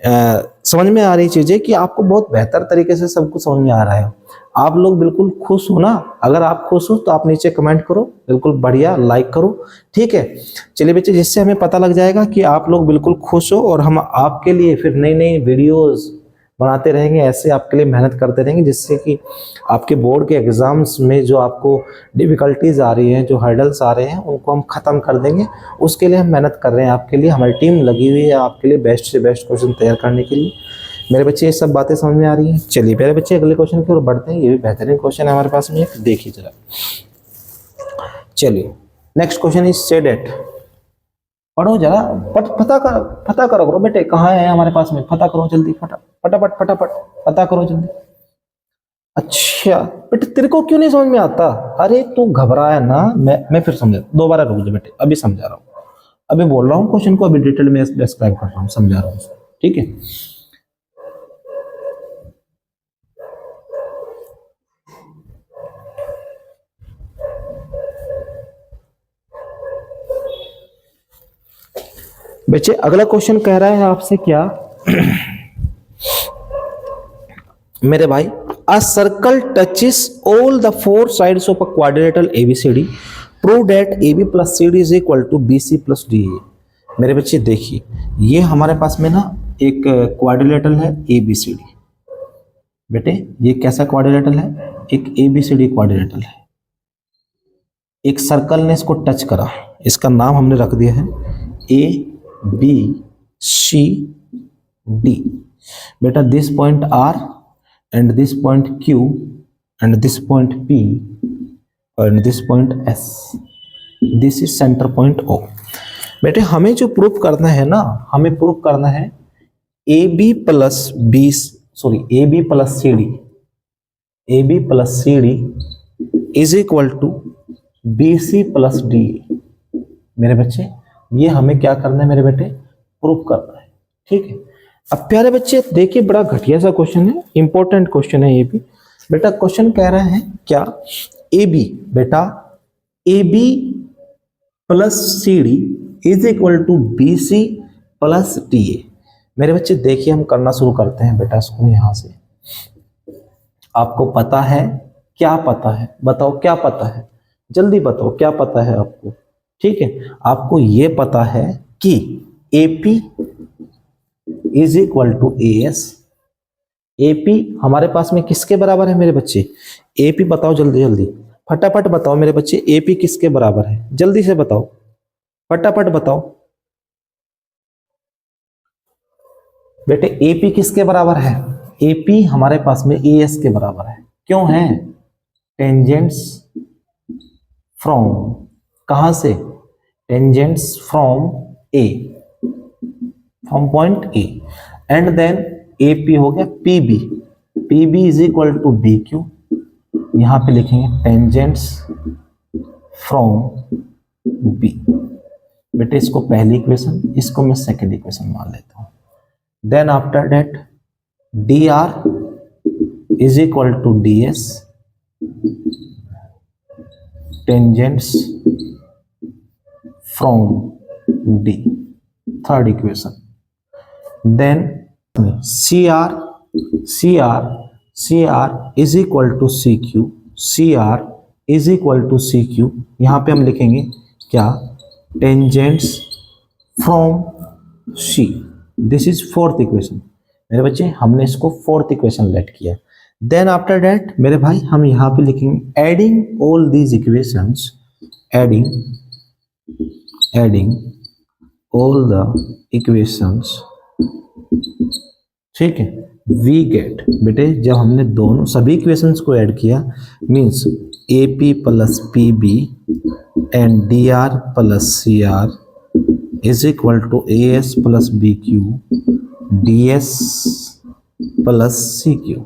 समझ में आ रही चीजें कि आपको बहुत बेहतर तरीके से सब कुछ समझ में आ रहा है। आप लोग बिल्कुल खुश हो ना? अगर आप खुश हो तो आप नीचे कमेंट करो, बिल्कुल बढ़िया, लाइक करो, ठीक है। चलिए बच्चे, जिससे हमें पता लग जाएगा कि आप लोग बिल्कुल खुश हो और हम आपके लिए फिर नई नई वीडियोस बनाते रहेंगे, ऐसे आपके लिए मेहनत करते रहेंगे, जिससे कि आपके बोर्ड के एग्जाम्स में जो आपको डिफिकल्टीज आ रही हैं, जो हर्डल्स आ रहे हैं, उनको हम खत्म कर देंगे। उसके लिए हम मेहनत कर रहे हैं आपके लिए, हमारी टीम लगी हुई है आपके लिए बेस्ट से बेस्ट क्वेश्चन तैयार करने के लिए। मेरे बच्चे ये सब बातें समझ में आ रही हैं? चलिए मेरे बच्चे अगले क्वेश्चन की ओर बढ़ते हैं। ये भी बेहतरीन क्वेश्चन है हमारे पास में, एक देखिए जरा। चलिए नेक्स्ट क्वेश्चन इज से डेट, पढ़ो जरा, पता करो बेटे, कहाँ है हमारे पास में? पता करो जल्दी, फटाफट पता करो जल्दी। अच्छा बेटे तेरे को क्यों नहीं समझ में आता? अरे तू घबराया ना, मैं फिर समझा, दोबारा रुक जा बेटे, अभी समझा रहा हूँ, अभी बोल रहा हूँ क्वेश्चन को, अभी डिटेल में डिस्क्राइब कर रहा हूँ, समझा रहा हूँ, ठीक है। बच्चे अगला क्वेश्चन कह रहा है आपसे क्या मेरे भाई, a circle touches all the four sides of a quadrilateral ABCD, prove that AB plus CD is equal to BC plus DA। मेरे बच्चे देखिए, ये हमारे पास में ना एक क्वाड्रिलेटरल है ABCD। बेटे ये कैसा क्वाड्रिलेटरल है? एक ABCD क्वाड्रिलेटरल है। एक सर्कल ने इसको टच करा, इसका नाम हमने रख दिया है ABCD। बेटा this point R and this point Q and this point P and this point S, this is center point O। बेटे हमें जो प्रूफ करना है ना, हमें प्रूफ करना है AB plus CD is equal to BC plus DA। मेरे बच्चे ये हमें क्या करना है मेरे बेटे? प्रूफ करना है, ठीक है। अब प्यारे बच्चे देखिए, बड़ा घटिया सा क्वेश्चन है, इंपॉर्टेंट क्वेश्चन है ये भी। बेटा क्वेश्चन कह रहा है क्या? AB बेटा AB plus CD is equal to BC plus DA। मेरे बच्चे देखिए, हम करना शुरू करते हैं बेटा इसको यहां से। आपको पता है? क्या पता है? बताओ क्या पता है, जल्दी बताओ क्या पता है आपको, ठीक है। आपको ये पता है कि AP is equal to AS। AP हमारे पास में किसके बराबर है मेरे बच्चे? AP बताओ जल्दी फटाफट बताओ मेरे बच्चे, AP किसके बराबर है? जल्दी से बताओ, फटाफट बताओ बेटे, AP किसके बराबर है? AP हमारे पास में AS के बराबर है, क्यों है? टेंजेंट्स फ्रॉम, कहां से? Tangents from A, from point A, and then AP हो गया PB, PB is equal to BQ, यहां पे लिखेंगे टेंजेंट्स फ्रॉम B। बेटे इसको पहली इक्वेशन, इसको मैं सेकेंड इक्वेशन मान लेता हूं। Then after that dr is equal to ds, tangents from D, third equation. Then cr is equal to CQ, cr is equal to CQ, यहां पे हम लिखेंगे क्या? Tangents from C। This is fourth equation. मेरे बच्चे हमने इसको fourth equation let किया। देन आफ्टर दैट मेरे भाई हम यहां पे लिखेंगे adding all these equations, adding all the equations, ठीक है, वी गेट। बेटे जब हमने दोनों सभी इक्वेशंस को ऐड किया means AP plus PB and DR plus CR is equal to AS plus BQ, DS plus CQ।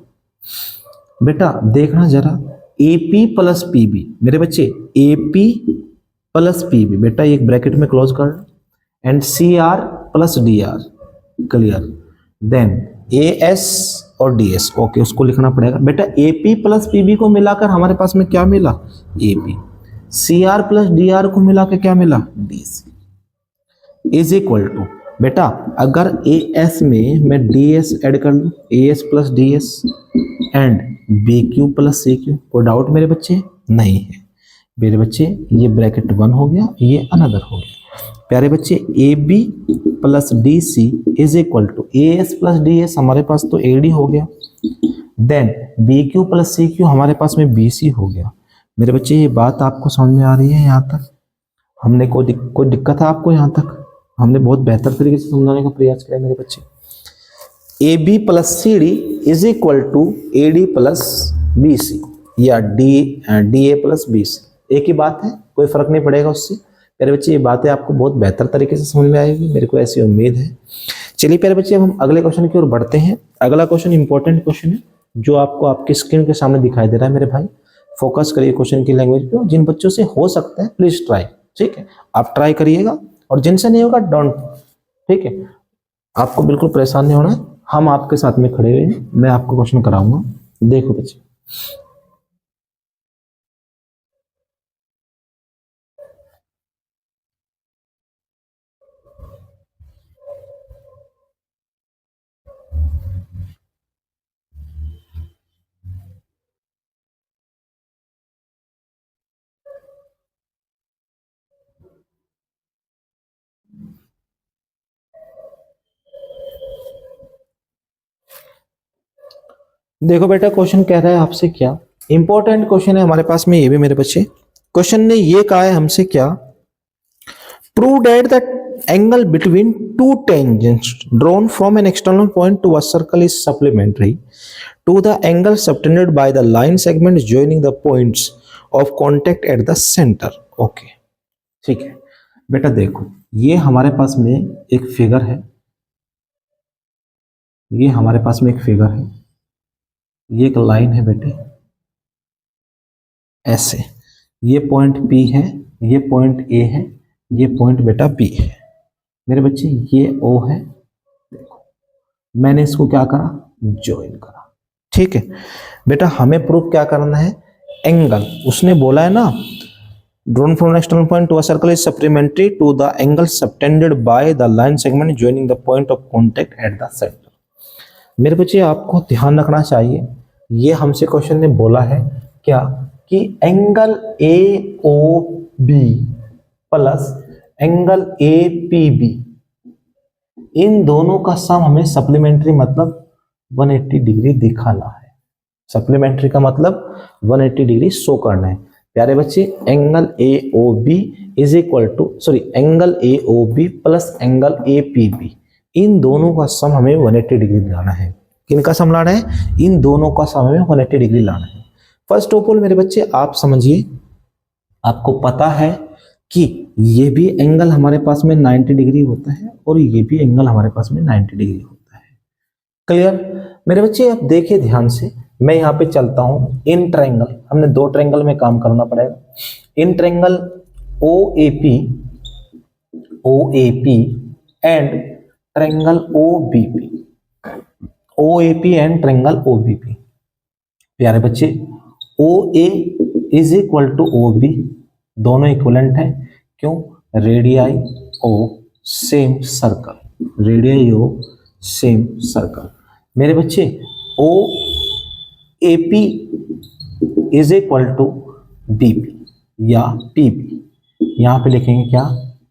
बेटा देखना जरा, AP प्लस PB, मेरे बच्चे AP प्लस PB, बेटा एक ब्रैकेट में क्लोज कर, and CR plus DR, clear. Then AS और DS, ओके उसको लिखना पड़ेगा। बेटा AP प्लस PB को मिलाकर हमारे पास में क्या मिला? AP। CR प्लस DR को मिलाकर क्या मिला? DC। इज इक्वल टू, बेटा अगर AS में मैं DS ऐड कर लूं, AS plus DS and BQ plus CQ, कोई डाउट मेरे बच्चे? नहीं है मेरे बच्चे। ये ब्रैकेट 1 हो गया, ये अनदर हो गया। प्यारे बच्चे AB plus DC is equal to AS plus DS, हमारे पास तो AD हो गया। देन BQ प्लस CQ हमारे पास में BC हो गया। मेरे बच्चे ये बात आपको समझ में आ रही है? यहाँ तक हमने कोई दिक्कत है आपको? यहाँ तक हमने बहुत बेहतर तरीके से समझाने का प्रयास किया मेरे बच्चे। AB plus CD is equal to AD plus BC या DA प्लस BC, एक ही बात है, कोई फर्क नहीं पड़ेगा उससे। प्यारे बच्चे ये बातें आपको बहुत बेहतर तरीके से समझ में आएगी, मेरे को ऐसी उम्मीद है। चलिए प्यारे बच्चे अब हम अगले क्वेश्चन की ओर बढ़ते हैं। अगला क्वेश्चन इंपॉर्टेंट क्वेश्चन है जो आपको आपकी स्क्रीन के सामने दिखाई दे रहा है। मेरे भाई फोकस करिए क्वेश्चन की लैंग्वेज पे, जिन बच्चों से हो सकता है प्लीज ट्राई, ठीक है, आप ट्राई करिएगा, और जिनसे नहीं होगा डोंट, ठीक है, आपको बिल्कुल परेशान नहीं होना है, हम आपके साथ में खड़े हुए हैं, मैं आपको क्वेश्चन कराऊंगा। देखो बच्चे, देखो बेटा क्वेश्चन कह रहा है आपसे क्या, इंपॉर्टेंट क्वेश्चन है हमारे पास में ये भी मेरे बच्चे। क्वेश्चन ने ये कहा है हमसे क्या, prove that the angle between two tangents drawn from an external point to a circle is supplementary to the angle subtended by the line segment joining the points of contact at the centre. Okay ठीक है बेटा, देखो ये हमारे पास में एक figure है, ये हमारे पास में एक फिगर है, ये एक लाइन है बेटे ऐसे, ये पॉइंट P है, ये पॉइंट A है, ये पॉइंट बेटा B है। मेरे बच्चे ये O है, देखो मैंने इसको क्या करा, ज्वाइन करा, ठीक है बेटा। हमें प्रूफ क्या करना है, एंगल, उसने बोला है ना drawn from external point to a circle is supplementary to the angle subtended by the line segment joining the point of contact at the centre. मेरे बच्चे आपको ध्यान रखना चाहिए, ये हमसे क्वेश्चन ने बोला है क्या कि angle AOB plus angle APB, इन दोनों का सम हमें सप्लीमेंट्री मतलब 180 डिग्री दिखाना है। सप्लीमेंट्री का मतलब 180 डिग्री शो करना है। प्यारे बच्चे angle AOB is equal to angle AOB plus angle APB, इन दोनों का सम हमें 180 डिग्री दिखाना है। किनका सम लाना है, इन दोनों का सम में 180 डिग्री लाना है। फर्स्ट ऑफ ऑल मेरे बच्चे आप समझिए, आपको पता है कि ये भी एंगल हमारे पास में 90 डिग्री होता है और ये भी एंगल हमारे पास में 90 डिग्री होता है। क्लियर मेरे बच्चे, आप देखिए ध्यान से, मैं यहाँ पे चलता हूँ इन ट्रायंगल, हमने दो ट्रायंगल में काम करना पड़ेगा। In triangle OAP and triangle OAP and triangle OBP। प्यारे बच्चे, OA is equal to OB, दोनों इक्विवेलेंट है। क्यों? Radii of same circle, radii of same circle. मेरे बच्चे OAP is equal to BP या PB, यहां पे लिखेंगे क्या,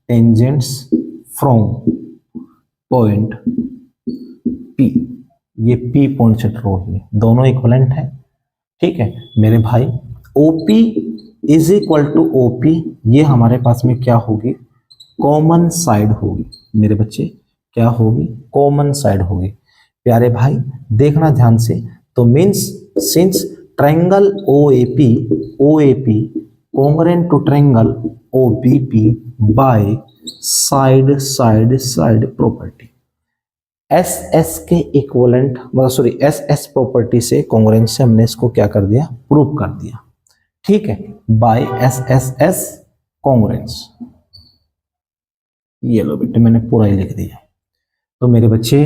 टेंजेंट्स फ्रॉम पॉइंट P, ये P पॉइंट से ड्रॉ हुई, दोनों इक्विवेलेंट है। ठीक है मेरे भाई, OP is equal to OP, ये हमारे पास में क्या होगी, कॉमन साइड होगी। मेरे बच्चे क्या होगी, कॉमन साइड होगी। प्यारे भाई देखना ध्यान से, तो means since triangle OAP congruent to triangle OBP by side property, SS के इक्विवेलेंट, मतलब सॉरी SS प्रॉपर्टी से कॉन्ग्रुएंट से हमने इसको क्या कर दिया, प्रूव कर दिया। ठीक है, बाय SSS कॉन्ग्रुएंस, ये लो बेटे मैंने पूरा ही लिख दिया। तो मेरे बच्चे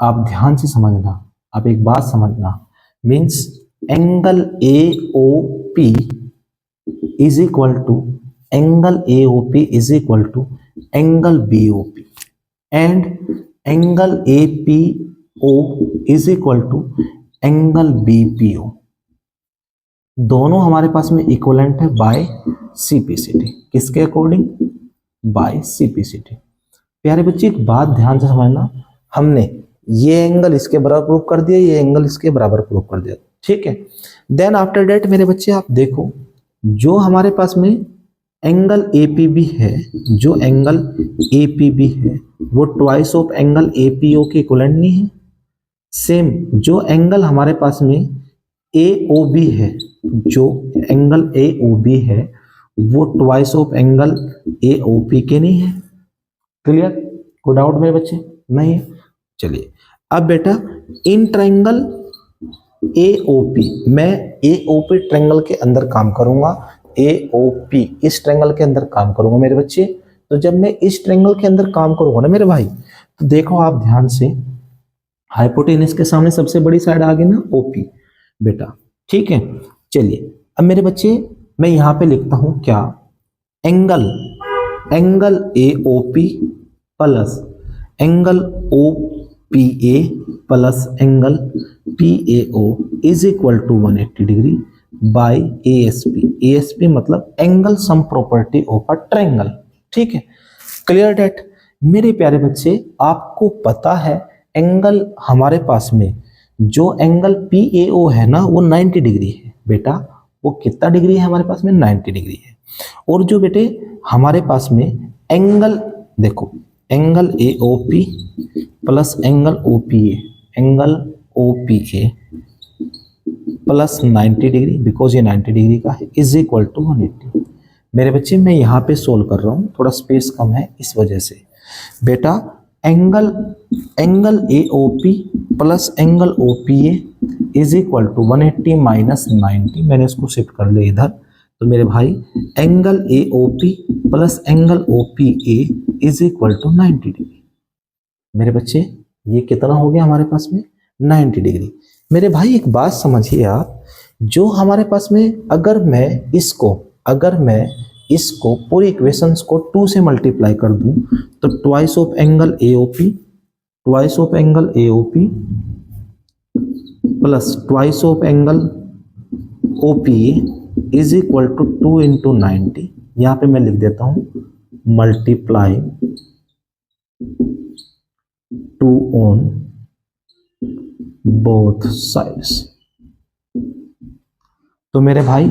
आप ध्यान से समझना, आप एक बात समझना, means angle AOP is equal to angle BOP and angle APO is equal to angle BPO, दोनों हमारे पास में इक्विवेलेंट है बाय CPCT। किसके अकॉर्डिंग, बाय CPCT। प्यारे बच्चे एक बात ध्यान से समझना, हमने ये एंगल इसके बराबर प्रूव कर दिया, ये एंगल इसके बराबर प्रूव कर दिया। ठीक है, देन आफ्टर डेट मेरे बच्चे आप देखो, जो हमारे पास में एंगल APB है, जो एंगल APB है वो ट्वाइस ऑफ एंगल APO के इक्विवेलेंट नहीं है। सेम जो एंगल हमारे पास में AOB है, जो एंगल AOB है वो ट्वाइस ऑफ एंगल AOP के नहीं है। क्लियर, कोई डाउट मेरे बच्चे नहीं है? चलिए अब बेटा इन ट्रायंगल AOP, मैं AOP ट्रायंगल के अंदर काम करूंगा, AOP इस ट्रायंगल के अंदर काम करूंगा मेरे बच्चे। तो जब मैं इस ट्रायंगल के अंदर काम करूंगा ना मेरे भाई, तो देखो आप ध्यान से, हाइपोटेनस के सामने सबसे बड़ी साइड आ गई ना OP बेटा। ठीक है, चलिए अब मेरे बच्चे मैं यहां पे लिखता हूं क्या, angle AOP plus angle OPA plus angle PAO is equal to 180 degree by ASP मतलब angle sum property of a triangle. ठीक है, क्लियर डेट। मेरे प्यारे बच्चे आपको पता है एंगल हमारे पास में जो एंगल PAO है ना वो 90 डिग्री है बेटा, वो कितना डिग्री है हमारे पास में, 90 डिग्री है। और जो बेटे हमारे पास में एंगल देखो, angle AOP plus angle OPA plus 90 degree, because ये 90 डिग्री का है, इज इक्वल टू 180। मेरे बच्चे मैं यहाँ पे सोल्व कर रहा हूँ, थोड़ा स्पेस कम है इस वजह से बेटा। Angle AOP plus angle OPA is equal to 180 minus 90, मैंने इसको शिफ्ट कर लिया इधर। तो मेरे भाई angle AOP plus angle OPA is equal to 90 degree. मेरे बच्चे ये कितना हो गया हमारे पास में, 90 डिग्री। मेरे भाई एक बात समझिए आप, जो हमारे पास में अगर मैं इसको पूरी इक्वेशंस को 2 से मल्टीप्लाई कर दूं तो twice of angle AOP plus twice of angle OPA is equal to 2 into 90। यहाँ पे मैं लिख देता हूं मल्टीप्लाई 2 ऑन बोथ साइड्स। तो मेरे भाई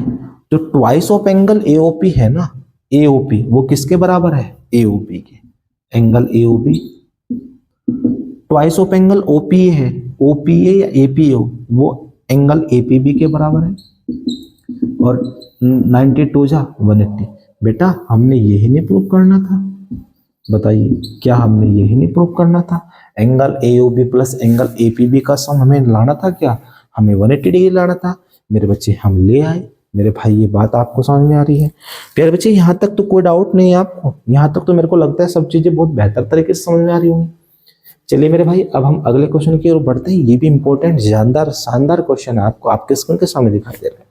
जो ट्वाइस ऑफ एंगल AOP है ना, AOP वो किसके बराबर है, AOP के, angle AOP twice of angle OPA है, ओपीए या एपीओ, वो एंगल एपीबी के बराबर है। और 92 जा 180। बेटा हमने यही नहीं प्रूव करना था, बताइए क्या हमने यही नहीं प्रूव करना था? Angle AOB plus angle APB का सम हमें लाना था क्या? हमें 180 डिग्री लाना था। मेरे बच्चे हम ले आए। मेरे भाई ये बात आपको समझ में आ रही है? प्यारे बच्चे यहाँ तक तो कोई डाउट नहीं है आपको? यहाँ तक तो मेरे को लगता है सब चीजें बहुत बेहतर तरीके से समझ में आ रही होंगी। चलिए मेरे भाई अब हम अगले क्वेश्चन की ओर बढ़ते हैं। ये भी इंपॉर्टेंट शानदार शानदार क्वेश्चन है, आपको आपके स्क्रीन के सामने दिखाई दे रहा है।